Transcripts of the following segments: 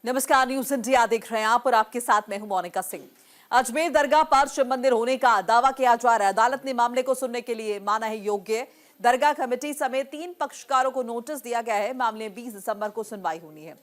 नमस्कार, news India देख रहे हैं आप और आपके साथ मैं हूं मोनिका सिंह। अजमेर दरगाह पर शिव मंदिर होने का दावा किया जा रहा है। अदालत ने मामले को सुनने के लिए माना है योग्य। दरगाह कमेटी समेत 3 पक्षकारों को नोटिस दिया गया है। मामले 20 दिसंबर को सुनवाई होनी है।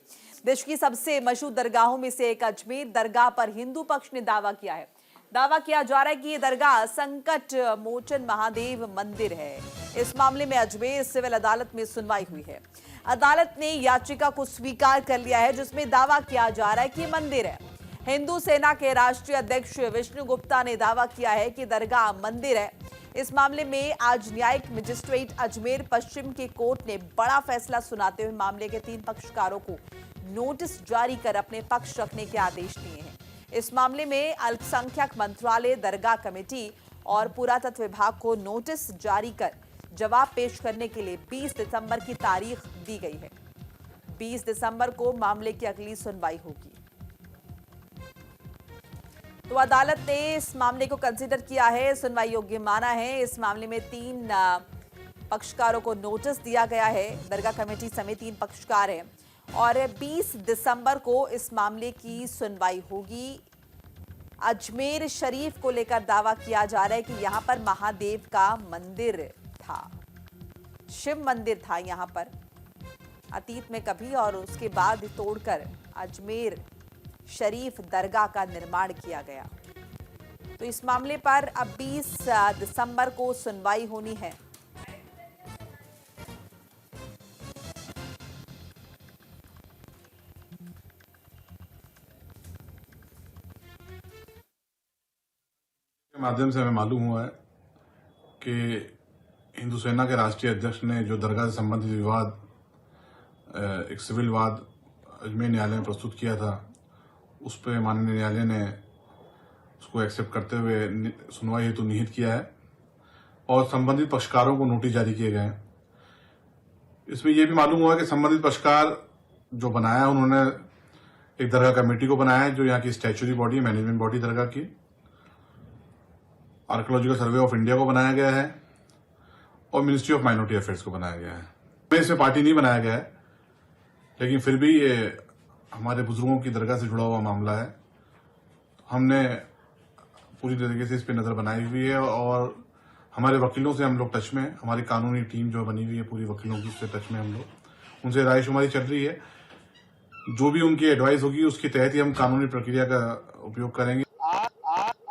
देश की सबसे मशहूर दरगाहों में से एक अजमेर दरगाह पर हिंदू पक्ष ने दावा किया है। दावा किया जा रहा है कि यह दरगाह संकट मोचन महादेव मंदिर है। इस मामले में अजमेर सिविल अदालत में सुनवाई हुई है। अदालत ने याचिका को स्वीकार कर लिया है, जिसमें दावा किया जा रहा है कि मंदिर है। हिंदू सेना के राष्ट्रीय अध्यक्ष विष्णु गुप्ता ने दावा किया है कि दरगाह मंदिर है। इस मामले में आज न्यायिक मजिस्ट्रेट अजमेर पश्चिम की कोर्ट ने बड़ा फैसला सुनाते हुए मामले के 3 पक्षकारों को नोटिस जारी कर अपने पक्ष रखने के आदेश दिए हैं। इस मामले में अल्पसंख्यक मंत्रालय, दरगाह कमेटी और पुरातत्व विभाग को नोटिस जारी कर जवाब पेश करने के लिए 20 दिसंबर की तारीख दी गई है। 20 दिसंबर को मामले की अगली सुनवाई होगी। तो अदालत ने इस मामले को कंसीडर किया है, सुनवाई योग्य माना है। इस मामले में 3 पक्षकारों को नोटिस दिया गया है। दरगाह कमेटी समेत 3 पक्षकार हैं और 20 दिसंबर को इस मामले की सुनवाई होगी। अजमेर शरीफ को लेकर दावा किया जा रहा है कि यहां पर महादेव का मंदिर था, शिव मंदिर था यहां पर अतीत में कभी, और उसके बाद तोड़कर अजमेर शरीफ दरगाह का निर्माण किया गया। तो इस मामले पर अब 20 दिसंबर को सुनवाई होनी है। के माध्यम से हमें मालूम हुआ है कि हिंदू सेना के राष्ट्रीय अध्यक्ष ने जो दरगाह से संबंधित विवाद, एक सिविल वाद अजमेर न्यायालय में प्रस्तुत किया था, उस पर माननीय न्यायालय ने उसको एक्सेप्ट करते हुए सुनवाई हेतु निहित किया है और संबंधित पक्षकारों को नोटिस जारी किए गए हैं। इसमें यह भी मालूम हुआ कि संबंधित पक्षकार जो बनाया है, उन्होंने एक दरगाह कमेटी को बनाया है जो यहाँ की स्टैच्यूरी बॉडी, मैनेजमेंट बॉडी दरगाह की। आर्कियोलॉजिकल सर्वे ऑफ इंडिया को बनाया गया है और मिनिस्ट्री ऑफ माइनॉरिटी अफेयर्स को बनाया गया है। इसमें पार्टी नहीं बनाया गया है, लेकिन फिर भी ये हमारे बुजुर्गों की दरगाह से जुड़ा हुआ मामला है। हमने पूरी तरीके से इस पर नजर बनाई हुई है और हमारे वकीलों से हम लोग टच में हैं। हमारी कानूनी टीम जो बनी हुई है पूरी वकीलों की, उससे टच में हम लोग, उनसे रायशुमारी चल रही है। जो भी उनकी एडवाइस होगी उसके तहत ही हम कानूनी प्रक्रिया का उपयोग करेंगे।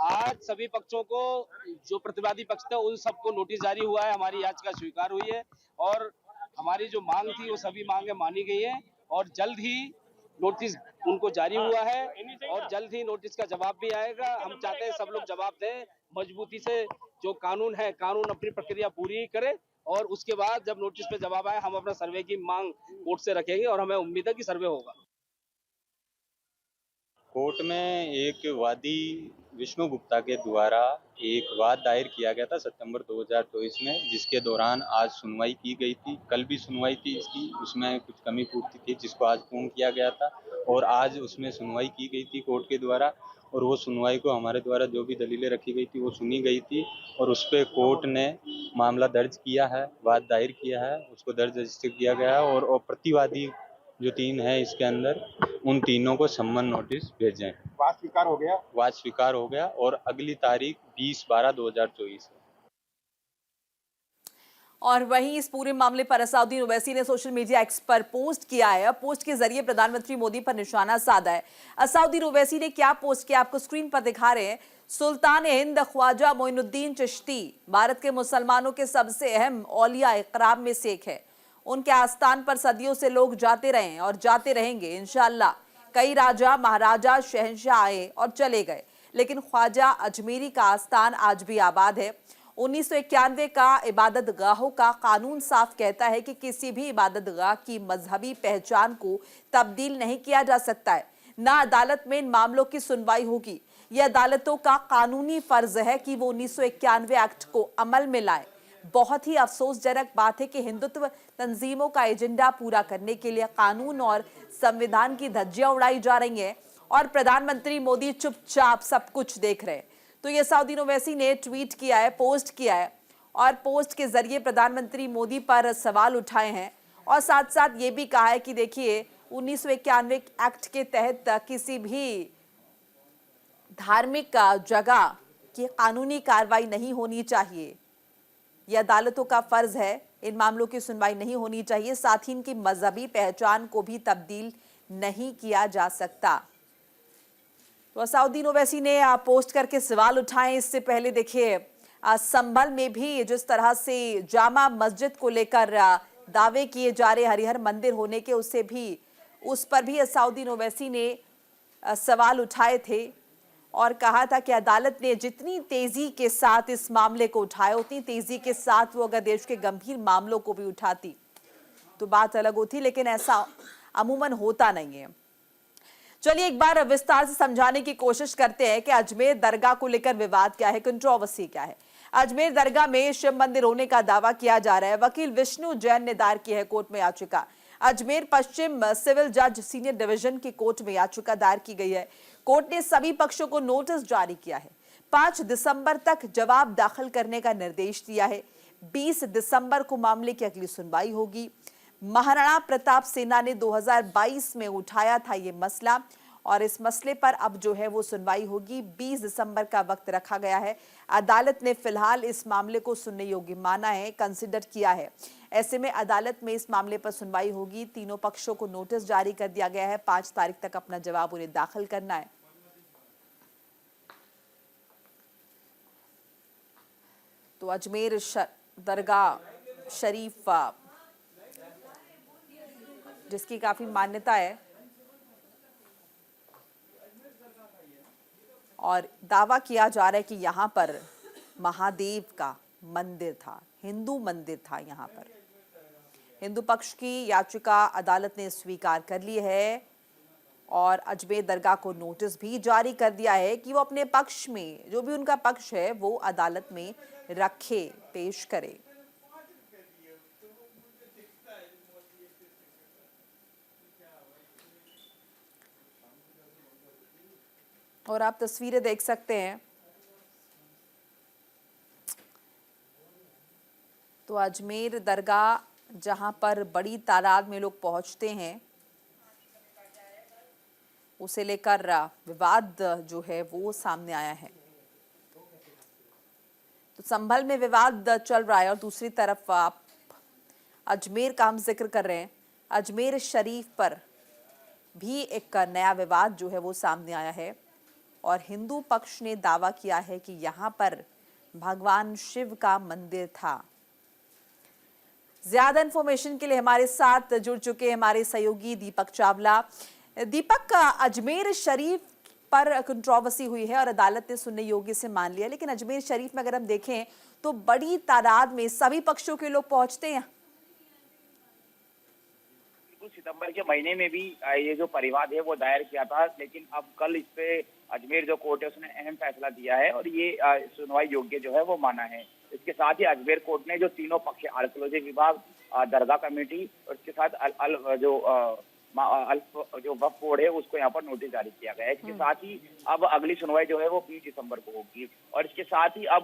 आज सभी पक्षों को, जो प्रतिवादी पक्ष थे उन सबको नोटिस जारी हुआ है। हमारी याचिका स्वीकार हुई है और हमारी जो मांग थी वो सभी मांगे मानी गई है और जल्द ही नोटिस उनको जारी हुआ है और जल्द ही नोटिस का जवाब भी आएगा। हम चाहते हैं सब लोग जवाब दें मजबूती से। जो कानून है, कानून अपनी प्रक्रिया पूरी करे और उसके बाद जब नोटिस पे जवाब आए, हम अपना सर्वे की मांग कोर्ट से रखेंगे और हमें उम्मीद है कि सर्वे होगा। कोर्ट में एक वादी विष्णु गुप्ता के द्वारा एक वाद दायर किया गया था सितंबर 2024 में, जिसके दौरान आज सुनवाई की गई थी। कल भी सुनवाई थी इसकी, उसमें कुछ कमी पूर्ति थी जिसको आज पूर्ण किया गया था और आज उसमें सुनवाई की गई थी कोर्ट के द्वारा। और वो सुनवाई को हमारे द्वारा जो भी दलीलें रखी गई थी वो सुनी गई थी और उस पर कोर्ट ने मामला दर्ज किया है, वाद दायर किया है, उसको दर्ज रजिस्टर किया गया है और प्रतिवादी जो 3 है इसके अंदर, उन तीनों को सम्मन नोटिस भेजे। वाद स्वीकार हो गया? वाद स्वीकार हो गया और अगली तारीख 20/12/2024 है। और वहीं इस पूरे मामले पर असाउद्दीन ओवैसी ने सोशल मीडिया एक्स पर पोस्ट किया है। पोस्ट के जरिए प्रधानमंत्री मोदी पर निशाना साधा है। असाउद्दीन ओवैसी ने क्या पोस्ट किया, आपको स्क्रीन पर दिखा रहे हैं। सुल्तान हिंद ख्वाजा मोइनुद्दीन चिश्ती भारत के मुसलमानों के सबसे अहम औलिया इकराम में से एक है। उनके आस्थान पर सदियों से लोग जाते रहे हैं और जाते रहेंगे इंशाअल्लाह। कई राजा, महाराजा, शहंशाह आए और चले गए, लेकिन ख्वाजा अजमेरी का आस्थान आज भी आबाद है। 1991 का इबादत गाहों का कानून साफ कहता है कि किसी भी इबादत गाह की मजहबी पहचान को तब्दील नहीं किया जा सकता है। ना अदालत में इन मामलों की सुनवाई होगी। यह अदालतों का कानूनी फर्ज है कि वो 1991 एक्ट को अमल में लाए। बहुत ही अफसोसजनक बात है कि हिंदुत्व तंजीमों का एजेंडा पूरा करने के लिए कानून और संविधान की धज्जियां उड़ाई जा रही हैं और प्रधानमंत्री मोदी चुपचाप सब कुछ देख रहे हैं। तो ये असाउद्दीन ओवैसी ने ट्वीट किया है, पोस्ट किया है और पोस्ट के जरिए प्रधानमंत्री मोदी पर सवाल उठाए हैं और साथ साथ ये भी कहा है कि देखिए 1991 एक्ट के तहत किसी भी धार्मिक जगह की कानूनी कार्रवाई नहीं होनी चाहिए। यह अदालतों का फर्ज है, इन मामलों की सुनवाई नहीं होनी चाहिए। साथ ही इनकी मजहबी पहचान को भी तब्दील नहीं किया जा सकता। तो असाउद्दीन ओवैसी ने पोस्ट करके सवाल उठाए। इससे पहले देखिए संभल में भी जिस तरह से जामा मस्जिद को लेकर दावे किए जा रहे हरिहर मंदिर होने के, उस पर भी असाउद्दीन ओवैसी ने सवाल उठाए थे और कहा था कि अदालत ने जितनी तेजी के साथ इस मामले को उठाया, उतनी तेजी के साथ वो अगर देश के गंभीर मामलों को भी उठाती तो बात अलग होती, लेकिन ऐसा अमूमन होता नहीं है। चलिए एक बार विस्तार से समझाने की कोशिश करते हैं कि अजमेर दरगाह को लेकर विवाद क्या है, कंट्रोवर्सी क्या है। अजमेर दरगाह में शिव मंदिर होने का दावा किया जा रहा है। वकील विष्णु जैन ने दायर की है कोर्ट में याचिका। अजमेर पश्चिम सिविल जज सीनियर डिवीजन की कोर्ट में याचिका दायर की गई है। कोर्ट ने सभी पक्षों को नोटिस जारी किया है। 5 दिसंबर तक जवाब दाखिल करने का निर्देश दिया है। 20 दिसंबर को मामले की अगली सुनवाई होगी। महाराणा प्रताप सेना ने 2022 में उठाया था ये मसला और इस मसले पर अब जो है वो सुनवाई होगी। 20 दिसंबर का वक्त रखा गया है। अदालत ने फिलहाल इस मामले को सुनने योग्य माना है, कंसिडर किया है। ऐसे में अदालत में इस मामले पर सुनवाई होगी। तीनों पक्षों को नोटिस जारी कर दिया गया है। 5 तारीख तक अपना जवाब उन्हें दाखिल करना है। तो अजमेर दरगाह शरीफ जिसकी काफी मान्यता है और दावा किया जा रहा है कि यहाँ पर महादेव का मंदिर था, हिंदू मंदिर था। यहाँ पर हिंदू पक्ष की याचिका अदालत ने स्वीकार कर ली है और अजमेर दरगाह को नोटिस भी जारी कर दिया है कि वो अपने पक्ष में, जो भी उनका पक्ष है, वो अदालत में रखे, पेश करे। और आप तस्वीरें देख सकते हैं। तो अजमेर दरगाह जहां पर बड़ी तादाद में लोग पहुंचते हैं, उसे लेकर विवाद जो है वो सामने आया है। तो संभल में विवाद चल रहा है और दूसरी तरफ आप अजमेर का हम जिक्र कर रहे हैं। अजमेर शरीफ पर भी एक नया विवाद जो है वो सामने आया है और हिंदू पक्ष ने दावा किया है कि यहाँ पर भगवान शिव का मंदिर था। ज्यादा इंफॉर्मेशन के लिए हमारे साथ जुड़ चुके हैं हमारे सहयोगी दीपक चावला। दीपक, अजमेर शरीफ पर कंट्रोवर्सी हुई है और अदालत ने सुनने योग्य से मान लिया, लेकिन अजमेर शरीफ में अगर हम देखें तो बड़ी तादाद में सभी पक्षों के लोग पहुंचते हैं। सितंबर के महीने में भी ये जो परिवाद है वो दायर किया था, लेकिन अब कल इस पे अजमेर जो कोर्ट है उसने अहम फैसला दिया है और ये सुनवाई योग्य जो है वो माना है। इसके साथ ही अजमेर कोर्ट ने जो तीनों पक्ष, आर्कियोलॉजी विभाग, दरगाह कमेटी और इसके साथ जो वक्फ बोर्ड है उसको यहाँ पर नोटिस जारी किया गया है। इसके साथ ही अब अगली सुनवाई जो है वो 20 दिसंबर को होगी और इसके साथ ही अब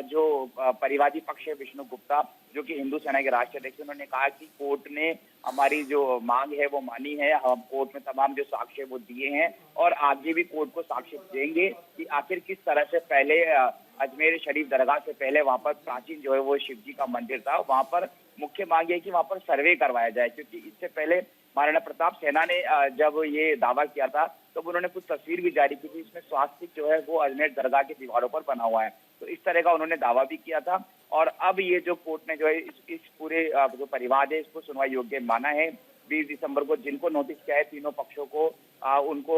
जो परिवादी पक्ष है विष्णु गुप्ता, जो कि हिंदू सेना के राष्ट्रीय अध्यक्ष, उन्होंने कहा कि कोर्ट ने हमारी जो मांग है वो मानी है। हम कोर्ट में तमाम जो साक्ष्य वो दिए हैं और आगे भी कोर्ट को साक्ष्य देंगे कि आखिर किस तरह से पहले अजमेर शरीफ दरगाह से पहले वहाँ पर प्राचीन जो है वो शिव जी का मंदिर था। वहाँ पर मुख्य मांग है कि वहाँ पर सर्वे करवाया जाए, क्योंकि इससे पहले महाराणा प्रताप सेना ने जब ये दावा किया था तो उन्होंने कुछ तस्वीर भी जारी की थी, इसमें स्वास्तिक जो है वो अजमेर दरगाह की दीवारों पर बना हुआ है। तो इस तरह का उन्होंने दावा भी किया था और अब ये जो कोर्ट ने जो है इस पूरे जो परिवाद है इसको सुनवाई योग्य माना है। 20 दिसंबर को जिनको नोटिस किया है तीनों पक्षों को, उनको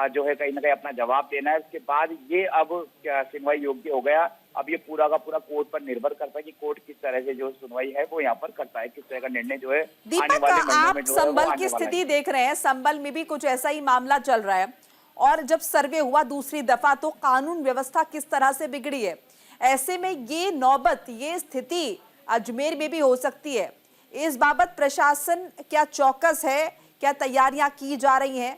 जो है कहीं ना कहीं अपना जवाब देना है। उसके बाद ये अब सुनवाई योग्य हो गया। अब ये पूरा का पूरा कोर्ट पर निर्भर करता है कि कोर्ट किस तरह से जो सुनवाई है वो यहाँ पर करता है, किस तरह का निर्णय जो है आने वाले महीनों में जो है संभल की स्थिति देख रहे हैं। संभल में भी कुछ ऐसा ही मामला चल रहा है और जब सर्वे हुआ दूसरी दफा तो कानून व्यवस्था किस तरह से बिगड़ी है। ऐसे में ये नौबत, ये स्थिति अजमेर में भी हो सकती है। इस बाबत प्रशासन क्या चौकस है, क्या तैयारियां की जा रही हैं?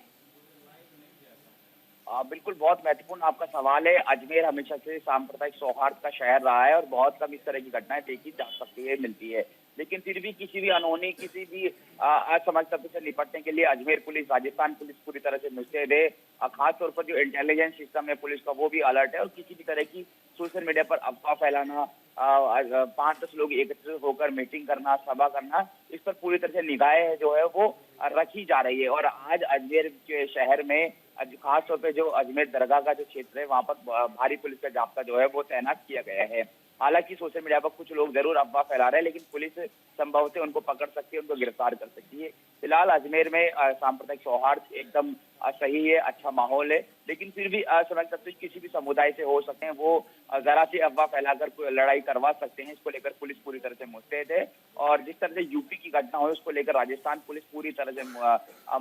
बिल्कुल, बहुत महत्वपूर्ण आपका सवाल है। अजमेर हमेशा से सांप्रदायिक सौहार्द का शहर रहा है और बहुत कम इस तरह की घटनाएं देखी जा सकती है, मिलती है। लेकिन फिर भी किसी भी अनहोनी, किसी भी असामाजिक तत्व से निपटने के लिए अजमेर पुलिस, राजस्थान पुलिस पूरी तरह से मुस्तैद है। खासतौर पर जो इंटेलिजेंस सिस्टम है पुलिस का, वो भी अलर्ट है और किसी भी तरह की सोशल मीडिया पर अफवाह फैलाना, 5-10 लोग एकत्रित होकर मीटिंग करना, सभा करना, इस पर पूरी तरह से निगाहें जो है वो रखी जा रही है। और आज अजमेर के शहर में खास तौर पे जो अजमेर दरगाह का जो क्षेत्र है, वहां पर भारी पुलिस का जाब्ता जो है वो तैनात किया गया है। हालांकि सोशल मीडिया पर कुछ लोग जरूर अफवाह फैला रहे हैं, लेकिन पुलिस संभवतः उनको पकड़ सकती है, उनको गिरफ्तार कर सकती है। फिलहाल अजमेर में सांप्रदायिक सौहार्द एकदम सही है, अच्छा माहौल है, लेकिन फिर भी असामाजिक तत्व किसी भी समुदाय से हो सकते हैं, वो जरा सी अफवाह फैलाकर कोई लड़ाई करवा सकते हैं। इसको लेकर पुलिस पूरी तरह से मुस्तैद है और जिस तरह से यूपी की घटना हुई उसको लेकर राजस्थान पुलिस पूरी तरह से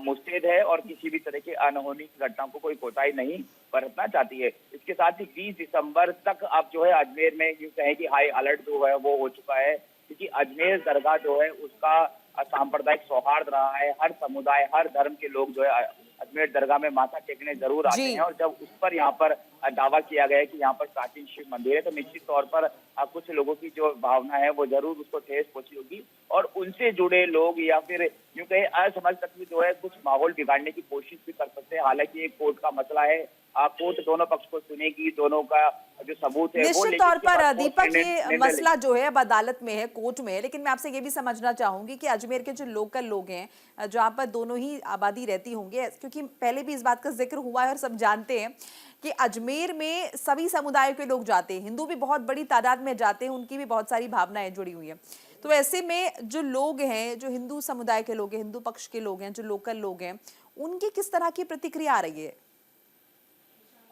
मुस्तैद है और किसी भी तरह की अनहोनी घटनाओं को कोई कोताही नहीं बरतना चाहती है। इसके साथ ही 20 दिसंबर तक अब जो है अजमेर में यूं कहें कि हाई अलर्ट जो है वो हो चुका है, क्योंकि अजमेर दरगाह जो है उसका सांप्रदायिक सौहार्द रहा है। हर समुदाय, हर धर्म के लोग जो है अजमेर दरगाह में माथा टेकने जरूर आते हैं और जब उस पर यहाँ पर दावा किया गया है कि यहाँ पर प्राचीन शिव मंदिर है, तो निश्चित तौर पर कुछ लोगों की जो भावना है वो जरूर उसको ठेस पहुंची होगी और उनसे जुड़े लोग या फिर यूं कहे असामाजिक तत्व जो है कुछ माहौल बिगाड़ने की कोशिश भी कर सकते हैं। हालांकि एक कोर्ट का मसला है, कोर्ट दोनों पक्ष को सुनेगी, दोनों का जो सबूत है वो निश्चित तौर पर दीपक ये मसला जो है अब अदालत में है, कोर्ट में है, लेकिन मैं आपसे ये भी समझना चाहूंगी कि अजमेर के जो लोकल लोग हैं जहाँ पर दोनों ही आबादी रहती होंगे, क्योंकि पहले भी इस बात का जिक्र हुआ है और सब जानते हैं कि अजमेर में सभी समुदायों के लोग जाते हैं, हिंदू भी बहुत बड़ी तादाद में जाते हैं, उनकी भी बहुत सारी भावनाएं जुड़ी हुई हैं। तो ऐसे में जो लोग हैं, जो हिंदू समुदाय के लोग हैं, हिंदू पक्ष के लोग हैं, जो लोकल लोग हैं, उनकी किस तरह की प्रतिक्रिया आ रही है?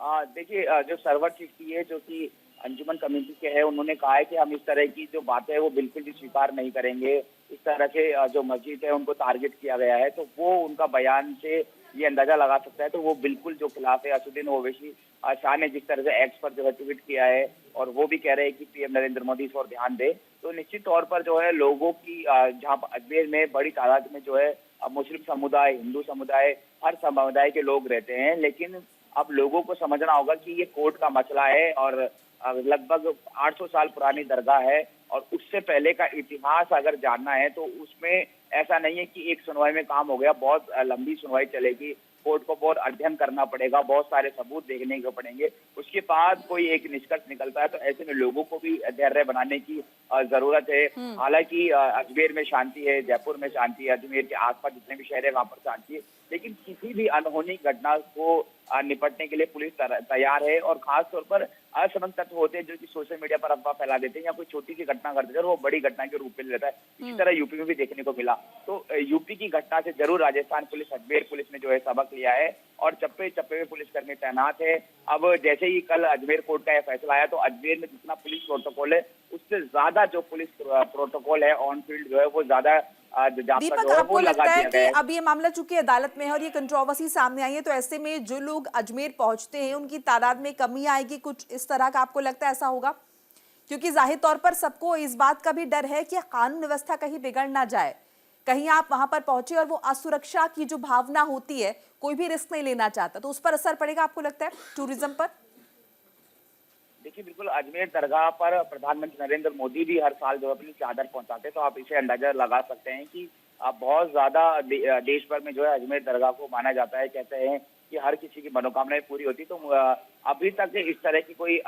देखिए, जो सर्वर चिट्ठी है जो कि अंजुमन कमेटी के है, उन्होंने कहा है कि हम इस तरह की जो बातें है वो बिल्कुल भी स्वीकार नहीं करेंगे। इस तरह के जो मस्जिद है उनको टारगेट किया गया है, तो वो उनका बयान से ये अंदाजा लगा सकता है, तो वो बिल्कुल जो खिलाफ है। असुद्दीन ओवैसी शाह ने जिस तरह से एक्स पर जो है ट्वीट किया है और वो भी कह रहे हैं कि पीएम नरेंद्र मोदी इस पर ध्यान दे, तो निश्चित तौर पर जो है लोगों की जहाँ अजमेर में बड़ी तादाद में जो है मुस्लिम समुदाय, हिंदू समुदाय, हर समुदाय के लोग रहते हैं, लेकिन अब लोगों को समझना होगा कि ये कोर्ट का मसला है और लगभग 800 साल पुरानी दरगाह है और उससे पहले का इतिहास अगर जानना है तो उसमें ऐसा नहीं है कि एक सुनवाई में काम हो गया, बहुत लंबी सुनवाई चलेगी। कोर्ट को बहुत अध्ययन करना पड़ेगा, बहुत सारे सबूत देखने को पड़ेंगे, उसके बाद कोई एक निष्कर्ष निकलता है। तो ऐसे में लोगों को भी धैर्य बनाने की जरूरत है। हालांकि अजमेर में शांति है, जयपुर में शांति है, अजमेर के आसपास जितने भी शहर है वहां पर शांति है, लेकिन किसी भी अनहोनी घटना को निपटने के लिए पुलिस तैयार है। और खास तौर पर असमंजस तत्व होते हैं जो कि सोशल मीडिया पर अफवाह फैला देते हैं या कोई छोटी सी घटना कर देते हैं, वो बड़ी घटना के रूप में लेता है। इसी तरह यूपी में भी देखने को मिला। तो यूपी की घटना से जरूर राजस्थान पुलिस, अजमेर पुलिस ने जो है सबक लिया है और चप्पे चप्पे में पुलिसकर्मी तैनात है। अब जैसे ही कल अजमेर कोर्ट का यह फैसला आया, तो अजमेर में जितना पुलिस प्रोटोकॉल है उससे ज्यादा जो पुलिस प्रोटोकॉल है ऑन फील्ड जो है वो ज्यादा दीपक, आपको लगता है कि अब ये मामला चूंकि अदालत में है और ये कंट्रोवर्सी सामने आई है, तो ऐसे में जो लोग अजमेर पहुंचते हैं उनकी तादाद में कमी आएगी, कुछ इस तरह का आपको लगता है ऐसा होगा? क्योंकि जाहिर तौर पर सबको इस बात का भी डर है कि कानून व्यवस्था कहीं बिगड़ ना जाए, कहीं आप वहां पर पहुंचे और वो असुरक्षा की जो भावना होती है, कोई भी रिस्क नहीं लेना चाहता, तो उस पर असर पड़ेगा आपको लगता है टूरिज्म पर? देखिए, बिल्कुल अजमेर दरगाह पर प्रधानमंत्री नरेंद्र मोदी भी हर साल जो अपनी चादर पहुंचाते हैं, तो आप इसे अंदाजा लगा सकते हैं कि बहुत ज्यादा देश भर में जो है अजमेर दरगाह को माना जाता है। कहते हैं कि हर किसी की मनोकामनाएं पूरी होती। तो अभी तक इस तरह की कोई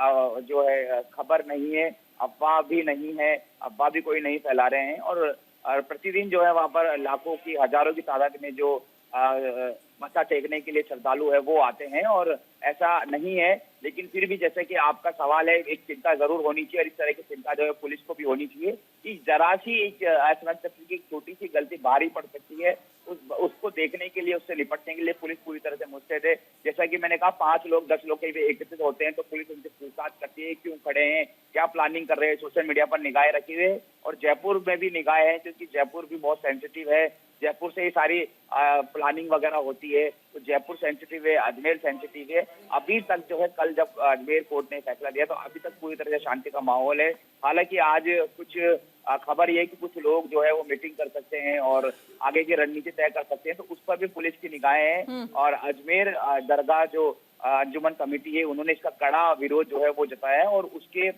जो है खबर नहीं है, अफवाह भी नहीं है, अफवाह भी कोई नहीं फैला रहे हैं और प्रतिदिन जो है वहां पर लाखों की, हजारों की तादाद में जो मत्था टेकने के लिए श्रद्धालु है वो आते हैं और ऐसा नहीं है। लेकिन फिर भी जैसे कि आपका सवाल है, एक चिंता जरूर होनी चाहिए और इस तरह की चिंता जो है पुलिस को भी होनी चाहिए कि जरा सी एक असामाजिक तत्व की छोटी सी गलती भारी पड़ सकती है, उसको देखने के लिए, उससे निपटने के लिए पुलिस पूरी तरह से मुस्तैद है। जैसा कि मैंने कहा, 5 लोग 10 लोग कहीं एकत्रित होते हैं तो पुलिस उनसे पूछताछ करती है, क्यों खड़े हैं, क्या प्लानिंग कर रहे हैं, सोशल मीडिया पर निगाहें रखी हुई है। और जयपुर में भी निगाहें हैं क्योंकि जयपुर भी बहुत सेंसिटिव है, जयपुर से ही सारी प्लानिंग वगैरह होती है, तो जयपुर सेंसिटिव है, अजमेर सेंसिटिव है। अभी तक जो है, कल जब अजमेर कोर्ट ने फैसला दिया तो अभी तक पूरी तरह से शांति का माहौल है। हालांकि आज कुछ खबर ये है कि कुछ लोग जो है वो मीटिंग कर सकते हैं और आगे की रणनीति तय कर सकते हैं, तो उस पर भी पुलिस की निगाहें हैं। और अजमेर दरगाह जो अंजुमन कमेटी है, उन्होंने इसका कड़ा विरोध जो है वो जताया है और उसके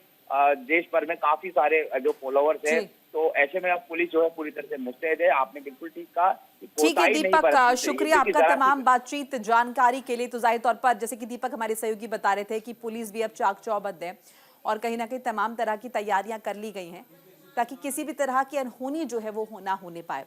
देश भर में काफी सारे जो फॉलोअर्स हैं तो ऐसे में अब पुलिस जो है पूरी तरह से मुस्तैद है। आपने बिल्कुल ठीक कहा कि ठीक है कोताही नहीं दीपक, बरतनी चाहिए, शुक्रिया क्योंकि आपका जरा तमाम बातचीत जानकारी के लिए। तो जाहिर तौर पर जैसे कि दीपक हमारे सहयोगी बता रहे थे कि पुलिस भी अब चाक चौबंद है और कहीं ना कहीं तमाम तरह की तैयारियां कर ली गई हैं ताकि किसी भी तरह की अनहोनी जो है वो ना होने पाए।